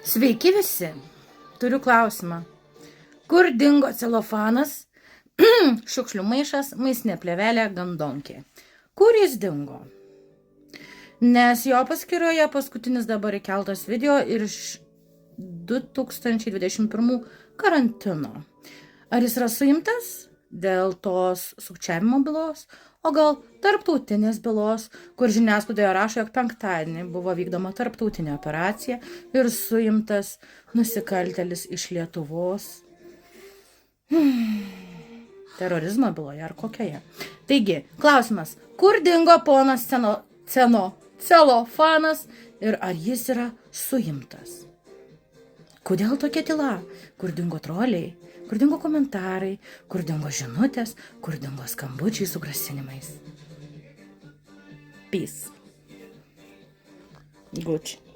Sveiki visi. Turiu klausimą. Kur dingo celofanas, šiukšlių maišas, maistinė plėvelė, gandonkė? Kur jis dingo? Nes jo paskyroje paskutinis dabar įkeltas video ir iš 2021 karantino. Ar jis yra suimtas dėl tos sukčiavimo bylos, o gal tarptautinės bylos, kur žiniasklaidoje rašo, jog penktadienį buvo vykdoma tarptautinė operacija ir suimtas nusikaltėlis iš Lietuvos. Terorizmo byloje ar kokioje. Taigi, klausimas, kur dingo ponas celofanas ir ar jis yra suimtas? Kodėl tokia tyla? Kur dingo troliai? Kur dingo komentarai? Kur dingo žinutės? Kur dingo skambučiai su grasinimais? Peace. Gucci.